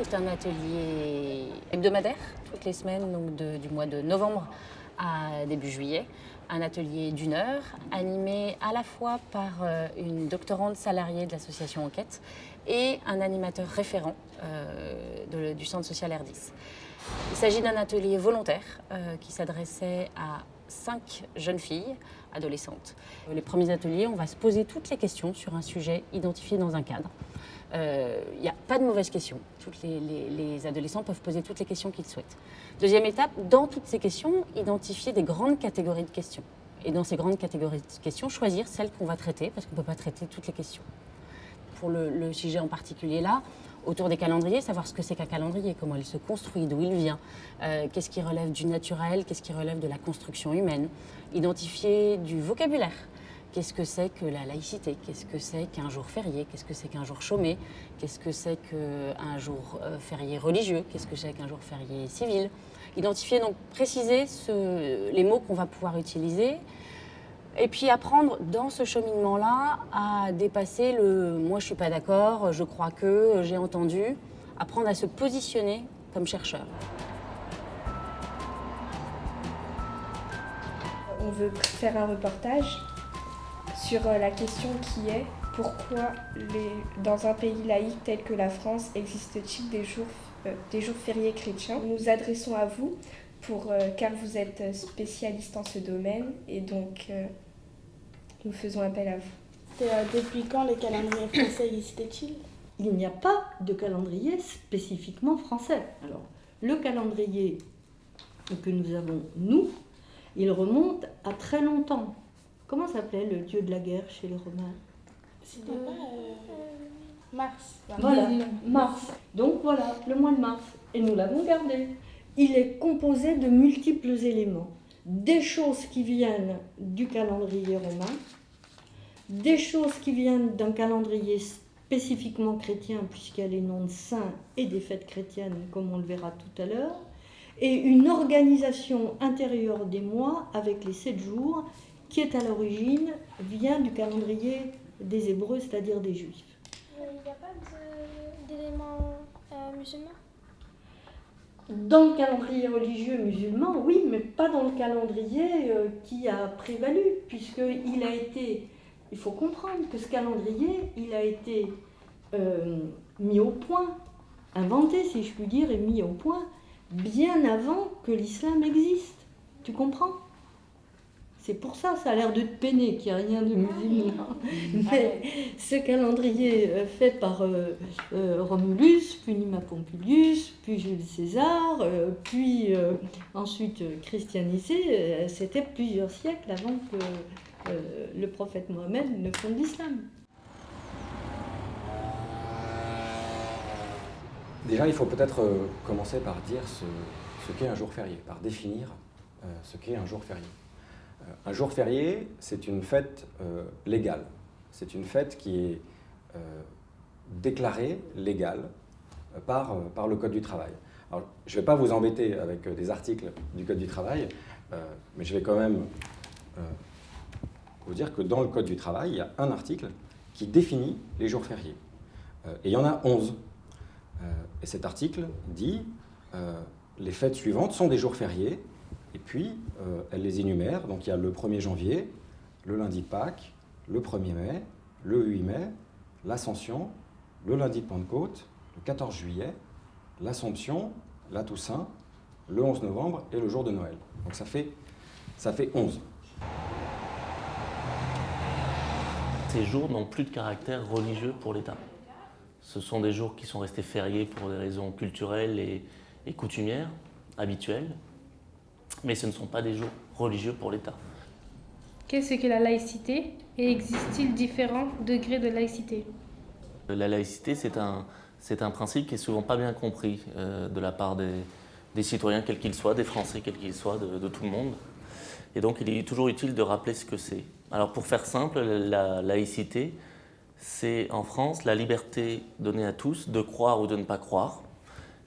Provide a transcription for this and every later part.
est un atelier hebdomadaire, toutes les semaines, donc du mois de novembre à début juillet. Un atelier d'1 heure, animé à la fois par une doctorante salariée de l'association Enquête et un animateur référent du centre social R10. Il s'agit d'un atelier volontaire qui s'adressait à 5 jeunes filles adolescentes. Les premiers ateliers, on va se poser toutes les questions sur un sujet identifié dans un cadre. Il n'y a pas de mauvaises questions. Les adolescents peuvent poser toutes les questions qu'ils souhaitent. Deuxième étape, dans toutes ces questions, identifier des grandes catégories de questions. Et dans ces grandes catégories de questions, choisir celles qu'on va traiter, parce qu'on ne peut pas traiter toutes les questions. Pour le sujet en particulier là, autour des calendriers, savoir ce que c'est qu'un calendrier, comment il se construit, d'où il vient, qu'est-ce qui relève du naturel, qu'est-ce qui relève de la construction humaine, identifier du vocabulaire. Qu'est-ce que c'est que la laïcité? Qu'est-ce que c'est qu'un jour férié? Qu'est-ce que c'est qu'un jour chômé? Qu'est-ce que c'est qu'un jour férié religieux? Qu'est-ce que c'est qu'un jour férié civil? Identifier, donc préciser les mots qu'on va pouvoir utiliser. Et puis apprendre dans ce cheminement-là à dépasser le « moi je suis pas d'accord, je crois que, j'ai entendu », apprendre à se positionner comme chercheur. On veut faire un reportage sur la question qui est pourquoi dans un pays laïque tel que la France existe-t-il des jours fériés chrétiens. Nous nous adressons à vous car vous êtes spécialiste en ce domaine et donc nous faisons appel à vous. Depuis quand les calendriers français existaient-ils? Il n'y a pas de calendrier spécifiquement français. Alors, le calendrier que nous avons, nous, il remonte à très longtemps. Comment s'appelait le dieu de la guerre chez les Romains? C'était pas Mars. Voilà, Mars. Donc voilà, le mois de mars. Et nous l'avons gardé. Il est composé de multiples éléments. Des choses qui viennent du calendrier romain, des choses qui viennent d'un calendrier spécifiquement chrétien, puisqu'il y a les noms de saints et des fêtes chrétiennes, comme on le verra tout à l'heure, et une organisation intérieure des mois avec les 7 jours, qui est à l'origine, vient du calendrier des Hébreux, c'est-à-dire des Juifs. Il n'y a pas d'éléments musulmans? Dans le calendrier religieux musulman, oui, mais pas dans le calendrier qui a prévalu, puisqu'il a été, il faut comprendre que ce calendrier, il a été mis au point, inventé si je puis dire, et mis au point bien avant que l'islam existe. Tu comprends? C'est pour ça, ça a l'air de te peiner qu'il n'y a rien de musulman. Mais ce calendrier fait par Romulus, puis Numa Pompilius, puis Jules César, puis ensuite christianisé, c'était plusieurs siècles avant que le prophète Mohammed ne fonde l'islam. Déjà, il faut peut-être commencer par dire ce qu'est un jour férié, par définir ce qu'est un jour férié. Un jour férié, c'est une fête légale. C'est une fête qui est déclarée légale par le Code du travail. Alors, je ne vais pas vous embêter avec des articles du Code du travail, mais je vais quand même vous dire que dans le Code du travail, il y a un article qui définit les jours fériés. Et il y en a 11. Et cet article dit les fêtes suivantes sont des jours fériés. Et puis, elle les énumère. Donc, il y a le 1er janvier, le lundi de Pâques, le 1er mai, le 8 mai, l'Ascension, le lundi de Pentecôte, le 14 juillet, l'Assomption, la Toussaint, le 11 novembre et le jour de Noël. Donc, ça fait 11. Ces jours n'ont plus de caractère religieux pour l'État. Ce sont des jours qui sont restés fériés pour des raisons culturelles et coutumières, habituelles. Mais ce ne sont pas des jours religieux pour l'État. Qu'est-ce que la laïcité et existe-t-il différents degrés de laïcité? La laïcité, c'est un principe qui est souvent pas bien compris de la part des citoyens, quels qu'ils soient, des Français, quels qu'ils soient, de tout le monde. Et donc, il est toujours utile de rappeler ce que c'est. Alors, pour faire simple, la laïcité, c'est en France la liberté donnée à tous de croire ou de ne pas croire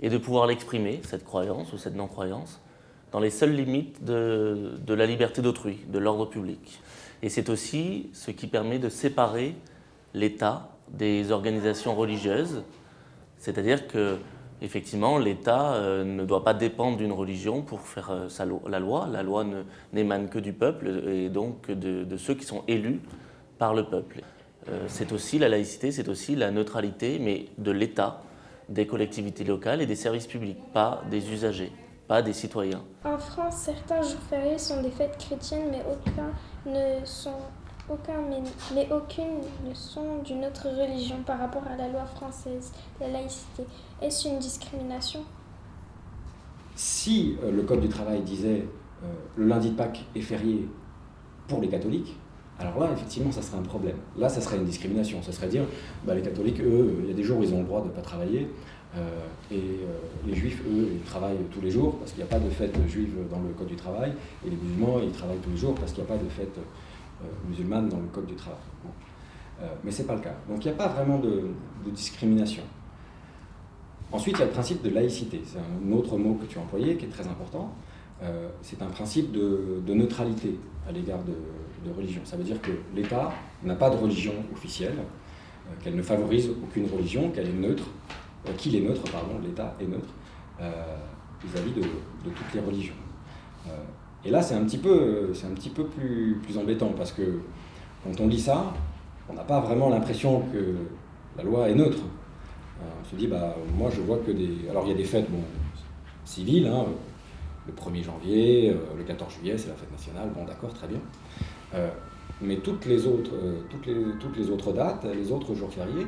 et de pouvoir l'exprimer, cette croyance ou cette non-croyance, dans les seules limites de la liberté d'autrui, de l'ordre public. Et c'est aussi ce qui permet de séparer l'État des organisations religieuses, c'est-à-dire que Effectivement, l'État ne doit pas dépendre d'une religion pour faire la loi. La loi n'émane que du peuple et donc de ceux qui sont élus par le peuple. C'est aussi la laïcité, c'est aussi la neutralité, mais de l'État, des collectivités locales et des services publics, pas des usagers, pas des citoyens. En France, certains jours fériés sont des fêtes chrétiennes, mais aucune ne sont d'une autre religion par rapport à la loi française, la laïcité. Est-ce une discrimination? Si le Code du travail disait le lundi de Pâques est férié pour les catholiques, alors là, effectivement, ça serait un problème. Là, ça serait une discrimination. Ça serait dire, les catholiques, eux, il y a des jours où ils ont le droit de ne pas travailler, les juifs, eux, ils travaillent tous les jours parce qu'il n'y a pas de fête juive dans le Code du travail, et les musulmans, ils travaillent tous les jours parce qu'il n'y a pas de fête musulmane dans le Code du travail. Bon. Mais ce n'est pas le cas. Donc il n'y a pas vraiment de discrimination. Ensuite, il y a le principe de laïcité. C'est un autre mot que tu as employé qui est très important. C'est un principe de neutralité à l'égard de religion. Ça veut dire que l'État n'a pas de religion officielle, qu'elle ne favorise aucune religion, qu'elle est neutre, qu'il est neutre, pardon, l'État est neutre vis-à-vis de toutes les religions. Et là, c'est un petit peu plus embêtant parce que quand on lit ça, on n'a pas vraiment l'impression que la loi est neutre. On se dit, moi je vois que des... Alors il y a des fêtes civiles, hein, le 1er janvier, le 14 juillet, c'est la fête nationale, bon d'accord, très bien. Mais toutes les autres dates, les autres jours fériés,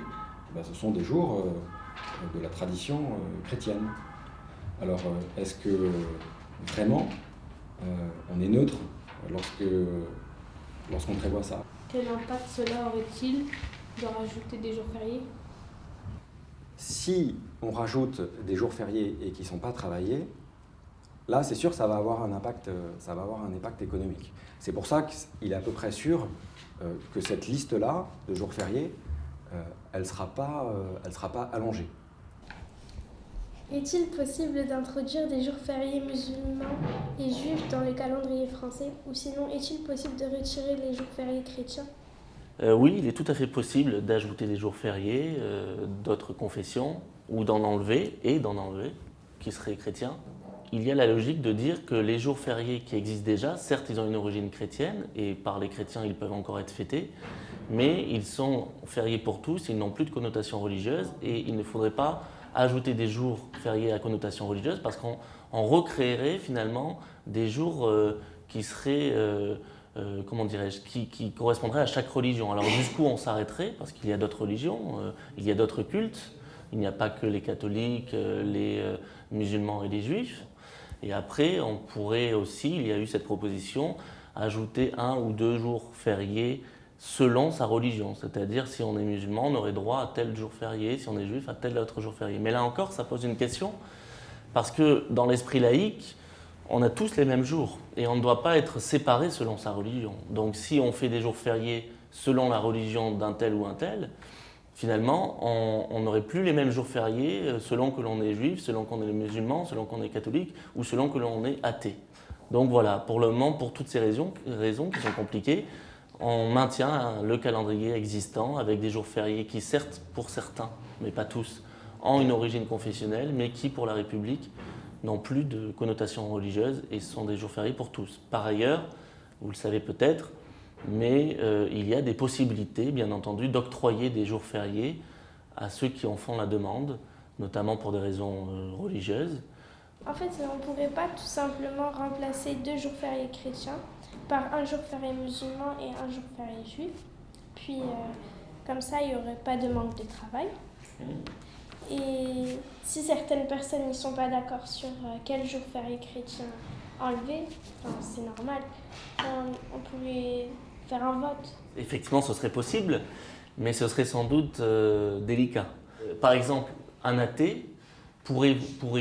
ce sont des jours de la tradition chrétienne. Alors est-ce que vraiment on est neutre lorsqu'on prévoit ça? Quel impact cela aurait-il de rajouter des jours fériés? Si on rajoute des jours fériés et qui ne sont pas travaillés, là c'est sûr que ça va avoir un impact économique. C'est pour ça qu'il est à peu près sûr que cette liste-là de jours fériés, elle ne sera pas allongée. Est-il possible d'introduire des jours fériés musulmans et juifs dans le calendrier français, ou sinon est-il possible de retirer les jours fériés chrétiens? Oui, il est tout à fait possible d'ajouter des jours fériés d'autres confessions, ou d'en enlever, qui seraient chrétiens. Il y a la logique de dire que les jours fériés qui existent déjà, certes ils ont une origine chrétienne, et par les chrétiens ils peuvent encore être fêtés, mais ils sont fériés pour tous, ils n'ont plus de connotation religieuse, et il ne faudrait pas ajouter des jours fériés à connotation religieuse, parce qu'on recréerait finalement des jours qui seraient... qui correspondrait à chaque religion. Alors jusqu'où on s'arrêterait? Parce qu'il y a d'autres religions, il y a d'autres cultes, il n'y a pas que les catholiques, les musulmans et les juifs. Et après, on pourrait aussi, il y a eu cette proposition, ajouter 1 ou 2 jours fériés selon sa religion. C'est-à-dire, si on est musulman, on aurait droit à tel jour férié, si on est juif, à tel autre jour férié. Mais là encore, ça pose une question, parce que dans l'esprit laïque, on a tous les mêmes jours et on ne doit pas être séparés selon sa religion. Donc si on fait des jours fériés selon la religion d'un tel ou un tel, finalement, on n'aurait plus les mêmes jours fériés selon que l'on est juif, selon qu'on est musulman, selon qu'on est catholique ou selon que l'on est athée. Donc voilà, pour le moment, pour toutes ces raisons qui sont compliquées, on maintient le calendrier existant avec des jours fériés qui, certes, pour certains, mais pas tous, ont une origine confessionnelle, mais qui, pour la République, n'ont plus de connotation religieuse et sont des jours fériés pour tous. Par ailleurs, vous le savez peut-être, mais il y a des possibilités, bien entendu, d'octroyer des jours fériés à ceux qui en font la demande, notamment pour des raisons religieuses. En fait, on ne pourrait pas tout simplement remplacer 2 jours fériés chrétiens par un jour férié musulman et un jour férié juif. Puis, comme ça, il n'y aurait pas de manque de travail. Et si certaines personnes ne sont pas d'accord sur quel jour férié chrétien enlever, c'est normal, on pourrait faire un vote. Effectivement, ce serait possible, mais ce serait sans doute délicat. Par exemple, un athée pourrait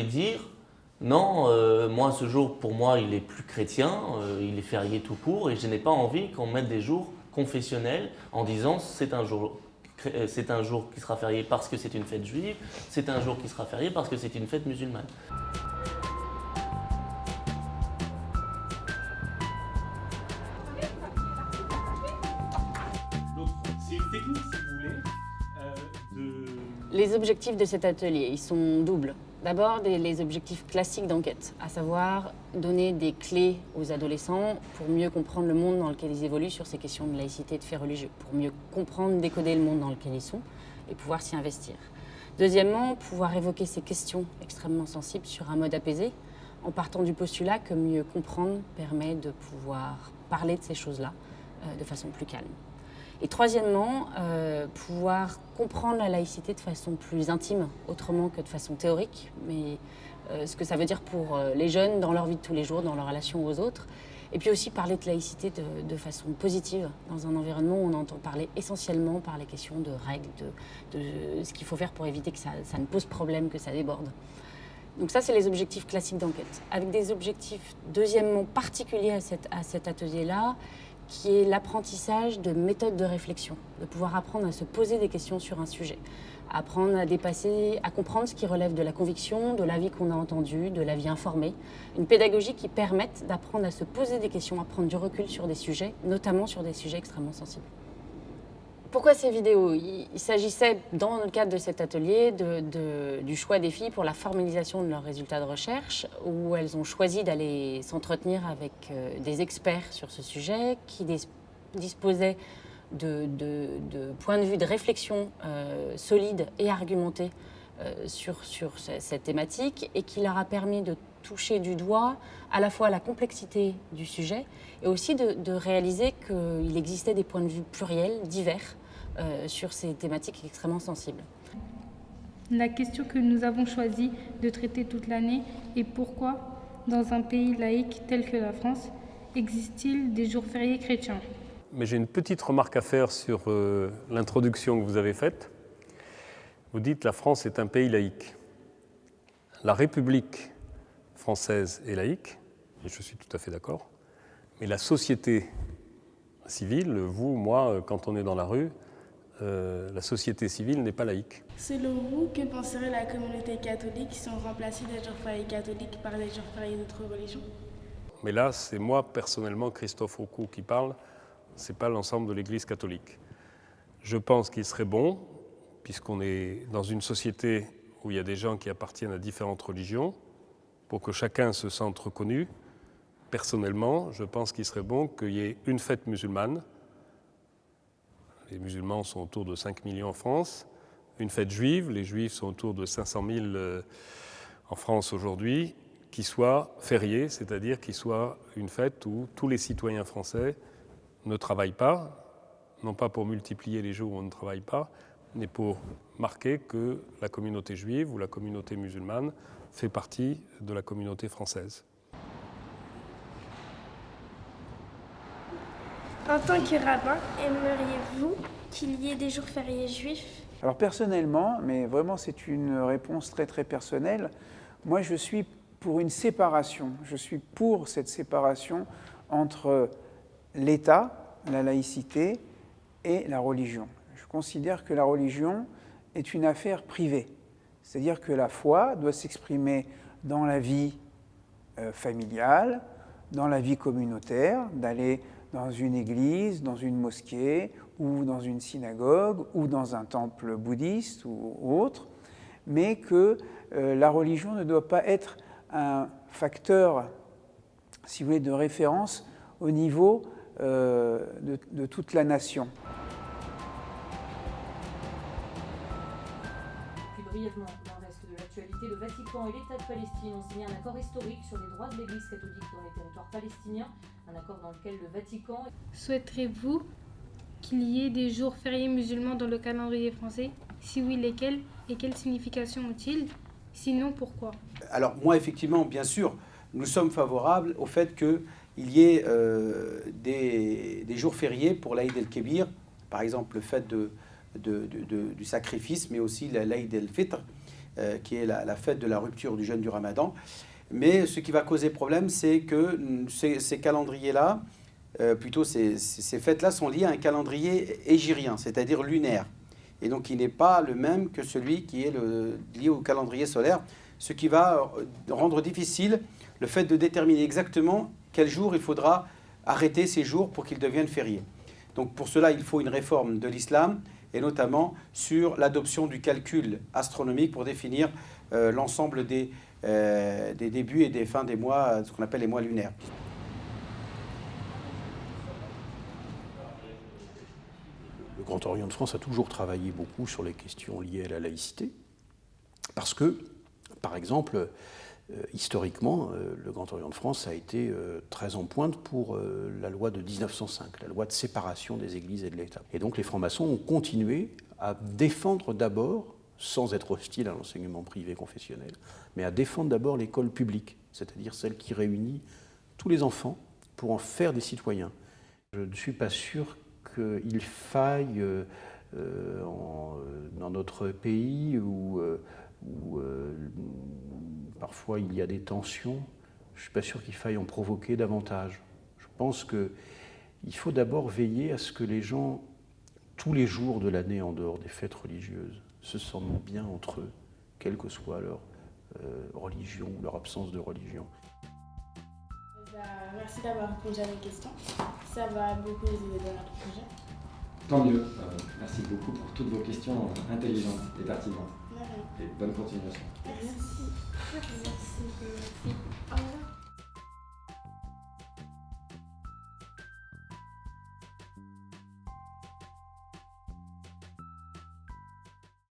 dire « Non, moi ce jour, pour moi, il est plus chrétien, il est férié tout court, et je n'ai pas envie qu'on mette des jours confessionnels en disant « c'est un jour qui sera férié parce que c'est une fête juive, c'est un jour qui sera férié parce que c'est une fête musulmane. » C'est une technique, si vous voulez, Les objectifs de cet atelier, ils sont doubles. D'abord, les objectifs classiques d'enquête, à savoir donner des clés aux adolescents pour mieux comprendre le monde dans lequel ils évoluent sur ces questions de laïcité et de faits religieux, pour mieux comprendre, décoder le monde dans lequel ils sont et pouvoir s'y investir. Deuxièmement, pouvoir évoquer ces questions extrêmement sensibles sur un mode apaisé, en partant du postulat que mieux comprendre permet de pouvoir parler de ces choses-là de façon plus calme. Et troisièmement, pouvoir comprendre la laïcité de façon plus intime, autrement que de façon théorique, mais ce que ça veut dire pour les jeunes dans leur vie de tous les jours, dans leur relation aux autres. Et puis aussi parler de laïcité de façon positive, dans un environnement où on entend parler essentiellement par les questions de règles, de ce qu'il faut faire pour éviter que ça ne pose problème, que ça déborde. Donc ça, c'est les objectifs classiques d'enquête. Avec des objectifs, deuxièmement, particuliers à cet atelier-là, qui est l'apprentissage de méthodes de réflexion, de pouvoir apprendre à se poser des questions sur un sujet, apprendre à dépasser, à comprendre ce qui relève de la conviction, de l'avis qu'on a entendu, de l'avis informé. Une pédagogie qui permette d'apprendre à se poser des questions, à prendre du recul sur des sujets, notamment sur des sujets extrêmement sensibles. Pourquoi ces vidéos ? Il s'agissait, dans le cadre de cet atelier, du choix des filles pour la formalisation de leurs résultats de recherche, où elles ont choisi d'aller s'entretenir avec des experts sur ce sujet, qui disposaient de points de vue, de réflexion solides et argumentés sur cette thématique, et qui leur a permis de toucher du doigt à la fois la complexité du sujet et aussi de réaliser qu'il existait des points de vue pluriels, divers, sur ces thématiques extrêmement sensibles. La question que nous avons choisi de traiter toute l'année est pourquoi, dans un pays laïque tel que la France, existe-t-il des jours fériés chrétiens ? Mais j'ai une petite remarque à faire sur l'introduction que vous avez faite. Vous dites que la France est un pays laïque. La République française est laïque, et je suis tout à fait d'accord, mais la société civile, vous, moi, quand on est dans la rue, la société civile n'est pas laïque. Selon vous, que penserait la communauté catholique si on remplaçait les jours fériés catholiques par les jours fériés d'autres religions ? Mais là, c'est moi, personnellement, Christophe Aucoux, qui parle, ce n'est pas l'ensemble de l'Église catholique. Je pense qu'il serait bon, puisqu'on est dans une société où il y a des gens qui appartiennent à différentes religions, pour que chacun se sente reconnu. Personnellement, je pense qu'il serait bon qu'il y ait une fête musulmane. Les musulmans sont autour de 5 millions en France. Une fête juive, les juifs sont autour de 500 000 en France aujourd'hui, qui soit fériée, c'est-à-dire qui soit une fête où tous les citoyens français ne travaillent pas, non pas pour multiplier les jours où on ne travaille pas, mais pour marquer que la communauté juive ou la communauté musulmane fait partie de la communauté française. En tant que rabbin, aimeriez-vous qu'il y ait des jours fériés juifs ? Alors personnellement, mais vraiment c'est une réponse très très personnelle, moi je suis pour une séparation, je suis pour cette séparation entre l'État, la laïcité et la religion. Je considère que la religion est une affaire privée, c'est-à-dire que la foi doit s'exprimer dans la vie familiale, dans la vie communautaire, d'aller dans une église, dans une mosquée, ou dans une synagogue, ou dans un temple bouddhiste ou autre, mais que la religion ne doit pas être un facteur, si vous voulez, de référence au niveau de toute la nation. Plus brièvement, dans le reste de l'actualité, le Vatican et l'État de Palestine ont signé un accord historique sur les droits de l'Église catholique dans les territoires palestiniens, un accord dans lequel le Vatican... Souhaiterez-vous qu'il y ait des jours fériés musulmans dans le calendrier français ? Si oui, lesquels et quelle signification ont-ils ? Sinon, pourquoi ? Alors moi, effectivement, bien sûr, nous sommes favorables au fait qu'il y ait des jours fériés pour l'Aïd el-Kébir, par exemple le fait du sacrifice, mais aussi l'Aïd el-Fitr, qui est la fête de la rupture du jeûne du Ramadan. Mais ce qui va causer problème, c'est que ces calendriers-là, plutôt ces fêtes-là sont liées à un calendrier hégirien, c'est-à-dire lunaire. Et donc il n'est pas le même que celui qui est lié au calendrier solaire, ce qui va rendre difficile le fait de déterminer exactement quel jour il faudra arrêter ces jours pour qu'ils deviennent fériés. Donc pour cela, il faut une réforme de l'islam et notamment sur l'adoption du calcul astronomique pour définir l'ensemble des débuts et des fins des mois, ce qu'on appelle les mois lunaires. Le Grand Orient de France a toujours travaillé beaucoup sur les questions liées à la laïcité, parce que, par exemple, historiquement, le Grand Orient de France a été très en pointe pour la loi de 1905, la loi de séparation des églises et de l'État. Et donc les francs-maçons ont continué à défendre d'abord, sans être hostiles à l'enseignement privé confessionnel, mais à défendre d'abord l'école publique, c'est-à-dire celle qui réunit tous les enfants pour en faire des citoyens. Je ne suis pas sûr qu'il faille, dans notre pays où parfois il y a des tensions, je ne suis pas sûr qu'il faille en provoquer davantage. Je pense qu'il faut d'abord veiller à ce que les gens, tous les jours de l'année en dehors des fêtes religieuses, se sentent bien entre eux, quelle que soit leur religion ou leur absence de religion. Merci d'avoir répondu à mes questions. Ça va beaucoup les aider dans notre projet. Tant mieux. Merci beaucoup pour toutes vos questions intelligentes et pertinentes. Et bonne continuation. Merci.